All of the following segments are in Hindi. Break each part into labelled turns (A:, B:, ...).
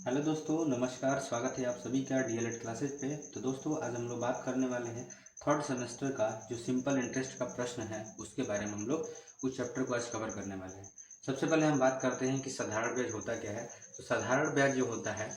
A: हेलो दोस्तों, नमस्कार। स्वागत है आप सभी का डीएलएड क्लासेज पे। तो दोस्तों, आज हम लोग बात करने वाले हैं थर्ड सेमेस्टर का जो सिंपल इंटरेस्ट का प्रश्न है उसके बारे में। हम लोग उस चैप्टर को आज कवर करने वाले हैं। सबसे पहले हम बात करते हैं कि साधारण ब्याज होता क्या है। तो साधारण ब्याज जो होता है,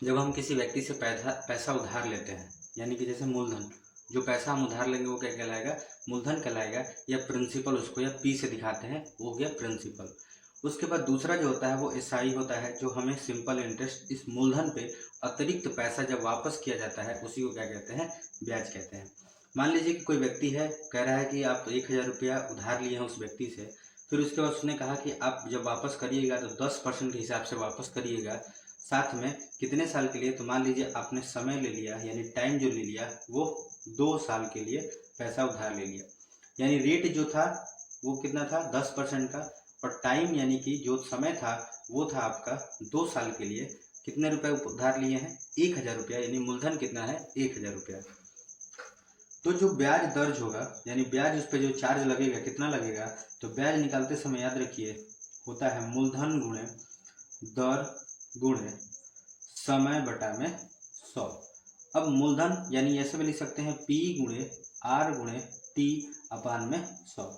A: जब हम किसी व्यक्ति से पैसा उधार लेते हैं, यानी कि जैसे मूलधन, जो पैसा हम उधार लेंगे वो क्या कहलाएगा? मूलधन कहलाएगा। या प्रिंसिपल, उसको या पी से दिखाते हैं, वो हो गया प्रिंसिपल। उसके बाद दूसरा जो होता है वो एसआई होता है, जो हमें सिंपल इंटरेस्ट, इस मूलधन पे अतिरिक्त पैसा जब वापस किया जाता है उसी को क्या कहते हैं? ब्याज कहते हैं। मान लीजिए कि कोई व्यक्ति है, कह रहा है कि आप 1000 रुपया उधार लिए हैं उस व्यक्ति से। फिर उसके बाद उसने कहा कि आप जब वापस करिएगा तो 10% के हिसाब से वापस करिएगा, साथ में कितने साल के लिए? तो मान लीजिए आपने समय ले लिया, यानी टाइम जो ले लिया वो 2 साल के लिए पैसा उधार ले लिया। यानी रेट जो था वो कितना था? 10% का। और टाइम यानी कि जो समय था वो था आपका 2 साल के लिए। कितने रुपए उधार लिए हैं? 1000 रुपया। यानी मूलधन कितना है? 1000 रुपया। तो जो ब्याज दर्ज होगा, यानी ब्याज उस पर जो चार्ज लगेगा, कितना लगेगा? तो ब्याज निकालते समय याद रखिए, होता है मूलधन गुणे दर गुणे समय बटा में 100। अब मूलधन यानी ऐसे भी लिख सकते हैं P गुणे R गुणे T अपान में 100।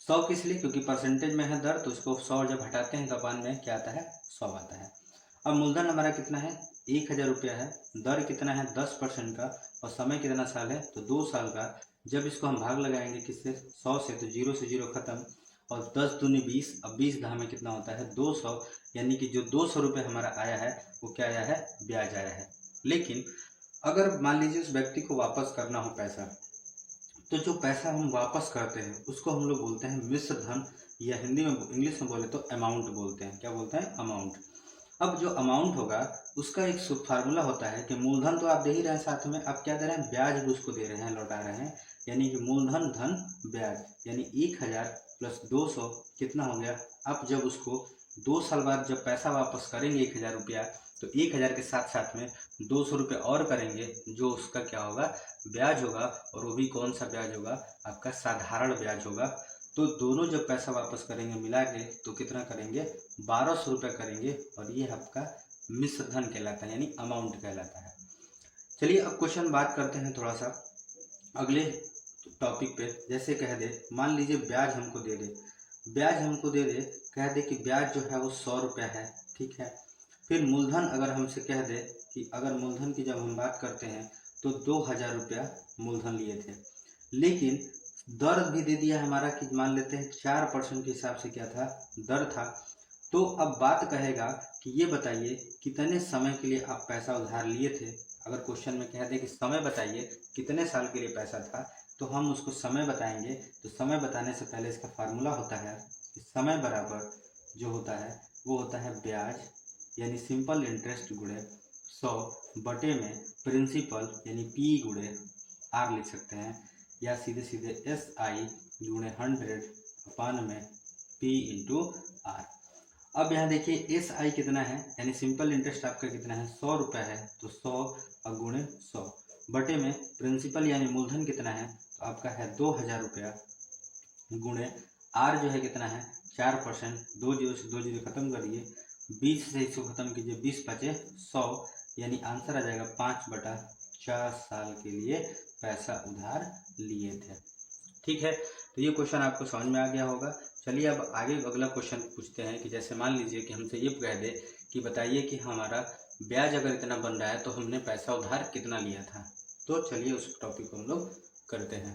A: 100 किस लिए? क्योंकि परसेंटेज में है दर, तो इसको 100 जब हटाते हैं तो अपान में क्या आता है? 100 आता है। अब मूलधन हमारा कितना है? 1000 रुपया है। दर कितना है? 10% का। और समय कितना साल है? तो 2 साल का। जब इसको हम भाग लगाएंगे किससे? 100 से, तो 0 से 0 खत्म। और 10 दूनी 20, अब 20 दहा में कितना होता है? 200। यानी कि जो 200 रुपये हमारा आया है वो क्या आया है? ब्याज आया है। लेकिन अगर मान लीजिए उस व्यक्ति को वापस करना हो पैसा, तो जो पैसा हम वापस करते हैं उसको हम लोग बोलते हैं मिश्र धन, या हिंदी में इंग्लिश में बोले तो अमाउंट बोलते हैं। क्या बोलते हैं? अमाउंट। अब जो अमाउंट होगा उसका एक फार्मूला होता है कि मूलधन तो आप दे ही रहे हैं, साथ में आप क्या दे रहे हैं? ब्याज भी उसको दे रहे हैं, लौटा रहे हैं। यानी कि मूलधन धन ब्याज, यानी 1000 प्लस 200 कितना हो गया? अब जब उसको 2 साल बाद जब पैसा वापस करेंगे 1000 रुपया, तो 1000 के साथ साथ में 200 रुपये और करेंगे, जो उसका क्या होगा? ब्याज होगा। और वो भी कौन सा ब्याज होगा? आपका साधारण ब्याज होगा। तो दोनों जब पैसा वापस करेंगे मिला के, तो कितना करेंगे? 1200 रुपये करेंगे। और ये आपका मिश्र धन कहलाता है, यानी अमाउंट कहलाता है। चलिए अब क्वेश्चन बात करते हैं थोड़ा सा अगले टॉपिक पे। जैसे कह दे, मान लीजिए ब्याज हमको दे दे, कह दे कि ब्याज जो है वो 100 रुपया है, ठीक है। फिर मूलधन अगर हमसे कह दे कि अगर मूलधन की जब हम बात करते हैं तो 2000 रुपया मूलधन लिए थे, लेकिन दर भी दे दिया हमारा कि मान लेते हैं 4% के हिसाब से क्या था? दर था। तो अब बात कहेगा कि ये बताइए कितने समय के लिए आप पैसा उधार लिए थे। अगर क्वेश्चन में कह दे कि समय बताइए कितने साल के लिए पैसा था, तो हम उसको समय बताएंगे। तो समय बताने से पहले इसका फार्मूला होता है कि समय बराबर जो होता है वो होता है ब्याज, यानी सिंपल इंटरेस्ट गुणे 100 बटे में प्रिंसिपल, यानी P गुणे R लिख सकते हैं, या सीधे सीधे SI गुणे 100 अपान में P इंटू R। अब यहाँ देखिए SI कितना है, यानी सिंपल इंटरेस्ट आपका कितना है? 100 रुपया है, तो 100 और गुणे 100 बटे में प्रिंसिपल यानी मूलधन कितना है? तो आपका है 2000 रुपया, गुणे R जो है कितना है? 4%। 2 जीरो से 2 जीरो खत्म करिए, 20 से इसको खत्म कीजिए, 20 बचे 100, यानी आंसर आ जाएगा 5/4 साल के लिए पैसा उधार लिए थे। ठीक है, तो ये क्वेश्चन आपको समझ में आ गया होगा। चलिए अब आगे अगला क्वेश्चन पूछते हैं कि जैसे मान लीजिए कि हमसे ये कह दे कि बताइए कि हमारा ब्याज अगर इतना बन रहा है तो हमने पैसा उधार कितना लिया था। तो चलिए उस टॉपिक को हम लोग करते हैं।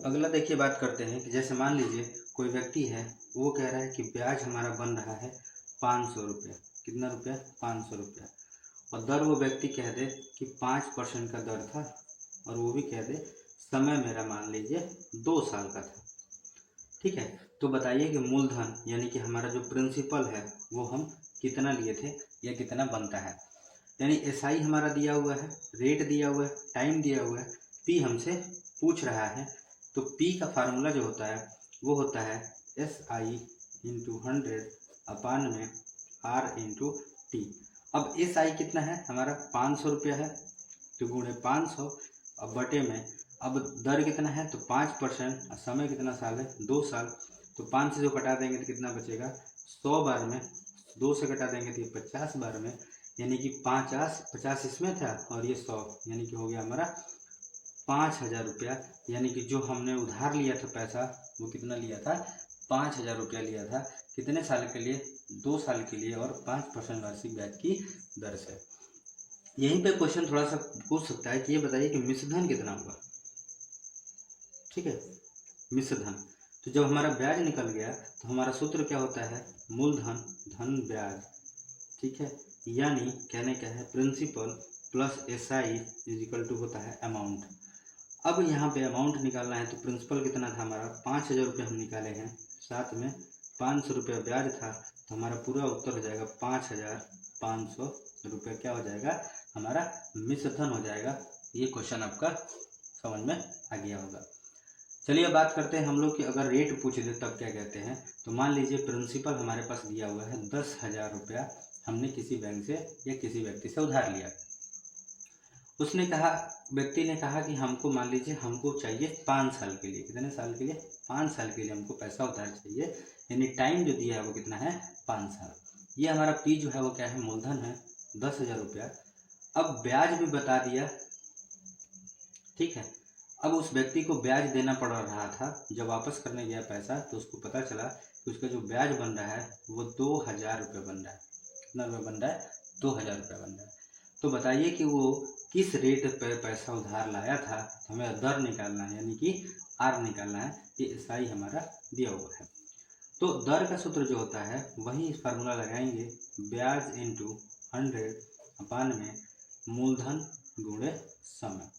A: अगला देखिए बात करते हैं कि जैसे मान लीजिए कोई व्यक्ति है, वो कह रहा है कि ब्याज हमारा बन रहा है 500 रुपया। कितना रुपया? 500 रुपया। और दर वो व्यक्ति कह दे कि 5% का दर था, और वो भी कह दे समय मेरा मान लीजिए 2 साल का था, ठीक है। तो बताइए कि मूलधन यानी कि हमारा जो प्रिंसिपल है वो हम कितना लिए थे या कितना बनता है। यानी एसआई हमारा दिया हुआ है, रेट दिया हुआ है, टाइम दिया हुआ है, पी हमसे पूछ रहा है। तो पी का फार्मूला जो होता है वो होता है SI इंटू 100 अपान में R इंटू टी। अब SI कितना है हमारा? 500 रुपया है, तो गुणे 500 और बटे में, अब दर कितना है? तो 5%, और समय कितना साल है? 2 साल। तो 5 से जो कटा देंगे तो कितना बचेगा, 100 बार में 2 से कटा देंगे तो ये 50 बार में, यानी कि 50 इसमें था और ये 100, यानी कि हो गया हमारा 5000 रुपया। यानी कि जो हमने उधार लिया था पैसा वो कितना लिया था, 5000 रुपया लिया था। कितने साल के लिए, 2 साल के लिए, और 5% वार्षिक ब्याज की दर से। यहीं पे क्वेश्चन थोड़ा सा पूछ सकता है कि ये बताइए कि मिश्र धन कितना होगा। ठीक है, मिश्र धन। तो जब हमारा ब्याज निकल गया तो हमारा सूत्र क्या होता है, मूलधन धन ब्याज। ठीक है, यानी कहने क्या है, principal plus SI is equal to होता है अमाउंट। अब यहाँ पे अमाउंट निकालना है तो प्रिंसिपल कितना था हमारा, 5000 रुपये हम निकाले हैं, साथ में 500 रुपया ब्याज था, तो हमारा पूरा उत्तर हो जाएगा 5500 रुपये क्या हो जाएगा, हमारा मिश्र धन हो जाएगा। ये क्वेश्चन आपका समझ में आ गया होगा। चलिए बात करते हैं हम लोग कि अगर रेट पूछ दे तब क्या कहते हैं। तो मान लीजिए प्रिंसिपल हमारे पास दिया हुआ है 10,000 रुपया, हमने किसी बैंक से या किसी व्यक्ति से उधार लिया। उसने कहा, व्यक्ति ने कहा कि हमको, मान लीजिए हमको चाहिए 5 साल के लिए। कितने साल के लिए, 5 साल के लिए हमको पैसा उधार चाहिए, यानी टाइम जो दिया है वो कितना है, 5 साल। ये हमारा P जो है वो क्या है, मूलधन है 10,000 रुपया। अब ब्याज भी बता दिया। ठीक है, अब उस व्यक्ति को ब्याज देना पड़ रहा था। जब वापस करने गया पैसा तो उसको पता चला कि उसका जो ब्याज बन रहा है वो 2000 रुपये बन रहा है। कितना रुपये बन रहा है, 2000 रुपये बन रहा है। तो बताइए कि वो किस रेट पे पैसा उधार लाया था। तो हमें दर निकालना है, यानी कि R निकालना है। ये SI हमारा दिया हुआ है। तो दर का सूत्र जो होता है वही फार्मूला लगाएंगे, ब्याज इंटू 100 अपान में मूलधन गुणे समय।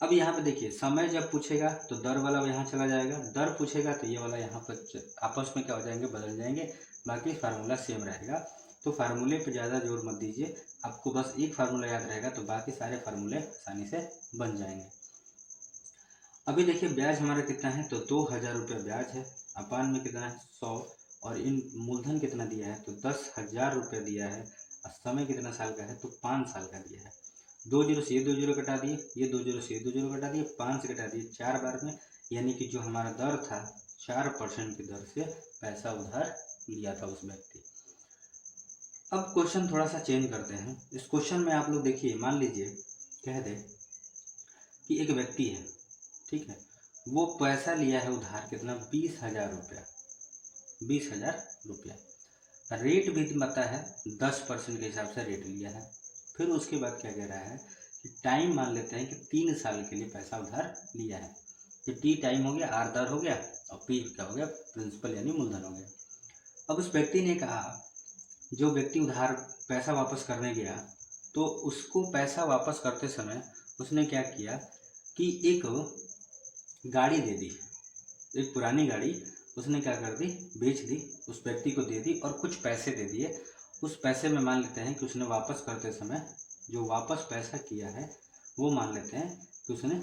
A: अब यहाँ पे देखिए, समय जब पूछेगा तो दर वाला यहाँ चला जाएगा, दर पूछेगा तो ये वाला यहाँ पर आपस में क्या हो जाएंगे, बदल जाएंगे। बाकी फार्मूला सेम रहेगा। तो फार्मूले पे ज़्यादा जोर मत दीजिए, आपको बस एक फार्मूला याद रहेगा तो बाकी सारे फार्मूले आसानी से बन जाएंगे। अभी देखिए ब्याज हमारा कितना है, तो 2000 रुपये ब्याज है, अपान में कितना है 100, और इन मूलधन कितना दिया है, तो 10,000 रुपये दिया है, और समय कितना साल का है, तो 5 साल का दिया है। 2 जीरो से ये 2 जीरो कटा दिए, ये 2 जीरो से ये 2 जीरो कटा दिए, 5 से कटा दिए 4 बार में, यानी कि जो हमारा दर था 4% की दर से पैसा उधार लिया था उस व्यक्ति। अब क्वेश्चन थोड़ा सा चेंज करते हैं। इस क्वेश्चन में आप लोग देखिए, मान लीजिए कह दे कि एक व्यक्ति है, ठीक है, वो पैसा लिया है उधार, कितना, 20,000 रुपया, 20,000 रुपया। रेट भी पता है 10% के हिसाब से रेट लिया है। फिर उसके बाद क्या कह रहा है कि टाइम मान लेते हैं कि 3 साल के लिए पैसा उधार लिया है। तो T टाइम हो गया, R दर हो गया, और P क्या हो गया, प्रिंसिपल यानी मूलधन हो गया। अब उस व्यक्ति ने कहा, जो व्यक्ति उधार पैसा वापस करने गया, तो उसको पैसा वापस करते समय उसने क्या किया कि एक गाड़ी दे दी, एक पुरानी गाड़ी उसने क्या कर दी, बेच दी, उस व्यक्ति को दे दी, और कुछ पैसे दे दिए। उस पैसे में मान लेते हैं कि उसने वापस करते समय जो वापस पैसा किया है वो मान लेते हैं कि उसने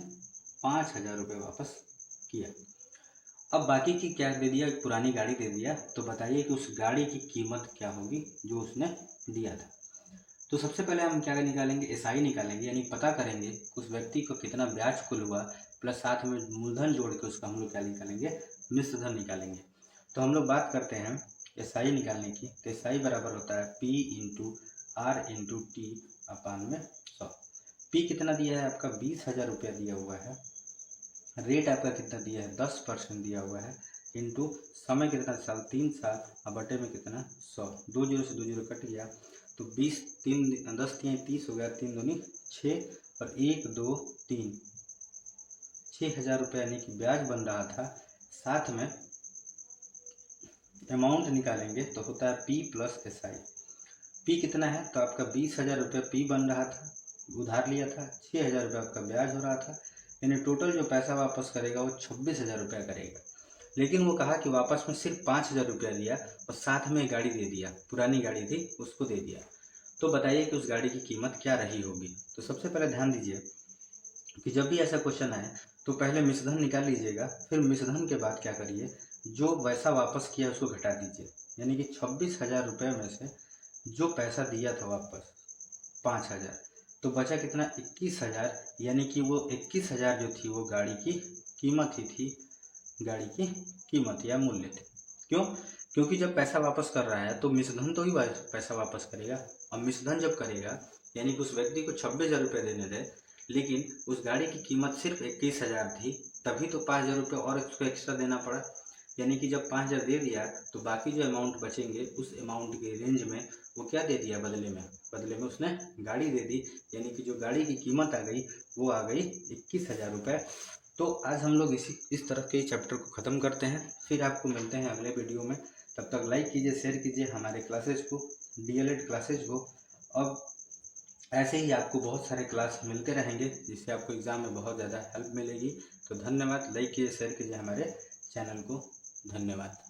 A: 5,000 रुपये वापस किया। अब बाकी की क्या दे दिया, एक पुरानी गाड़ी दे दिया। तो बताइए कि उस गाड़ी की कीमत क्या होगी जो उसने दिया था। तो सबसे पहले हम क्या निकालेंगे, SI निकालेंगे, यानी पता करेंगे उस व्यक्ति को कितना ब्याज कुल हुआ, प्लस साथ में मूलधन जोड़ के उसका हम लोग क्या निकालेंगे, मिश्र धन निकालेंगे। तो हम लोग बात करते हैं SI निकालने की। तो SI बराबर होता है P into R into T अपान में 100। P कितना दिया है आपका, 20,000 रुपया दिया हुआ है। रेट आपका कितना दिया है, 10% दिया हुआ है, इंटू समय कितना साल, 3 साल, और बटे में कितना 100। 2 जीरो से 2 जीरो कट गया, तो 20 3 10 3 30 हो गया, 3 दूनी 6, और 1 2 3 6,000 रुपये यानी कि ब्याज बन रहा था। साथ में अमाउंट निकालेंगे तो होता है P प्लस SI। P कितना है, तो आपका 20,000 रुपये P बन रहा था, उधार लिया था, 6,000 रुपये आपका ब्याज हो रहा था, यानी टोटल जो पैसा वापस करेगा वो 26,000 रुपया करेगा। लेकिन वो कहा कि वापस में सिर्फ 5,000 रुपया लिया, और साथ में गाड़ी दे दिया, पुरानी गाड़ी थी उसको दे दिया। तो बताइए कि उस गाड़ी की कीमत क्या रही होगी। तो सबसे पहले ध्यान दीजिए कि जब भी ऐसा क्वेश्चन आए तो पहले मिश्रधन निकाल लीजिएगा, फिर मिश्रधन के बाद क्या करिए, जो वैसा वापस किया उसको घटा दीजिए, यानी कि 26,000 रुपये में से जो पैसा दिया था वापस 5,000, तो बचा कितना, 21,000, यानी कि वो 21,000 जो थी वो गाड़ी की कीमत ही थी, गाड़ी की कीमत या मूल्य थी। क्यों? क्योंकि जब पैसा वापस कर रहा है तो मिश्रधन तो ही पैसा वापस करेगा। और मिश्रधन जब करेगा यानी कि उस व्यक्ति को 26,000 रुपये देने थे, लेकिन उस गाड़ी की कीमत सिर्फ 21,000 थी, तभी तो 5,000 रुपये और उसको एक्स्ट्रा देना पड़ा। यानी कि जब 5,000 दे दिया तो बाकी जो अमाउंट बचेंगे उस अमाउंट के रेंज में वो क्या दे दिया बदले में उसने गाड़ी दे दी। यानी कि जो गाड़ी की कीमत आ गई वो आ गई 21,000 रुपये। तो आज हम लोग इस तरह के चैप्टर को ख़त्म करते हैं। फिर आपको मिलते हैं अगले वीडियो में। तब तक लाइक कीजिए, शेयर कीजिए हमारे क्लासेज को, DLED क्लासेज को। अब ऐसे ही आपको बहुत सारे क्लास मिलते रहेंगे जिससे आपको एग्ज़ाम में बहुत ज़्यादा हेल्प मिलेगी। तो धन्यवाद। लाइक कीजिए, शेयर कीजिए हमारे चैनल को। धन्यवाद।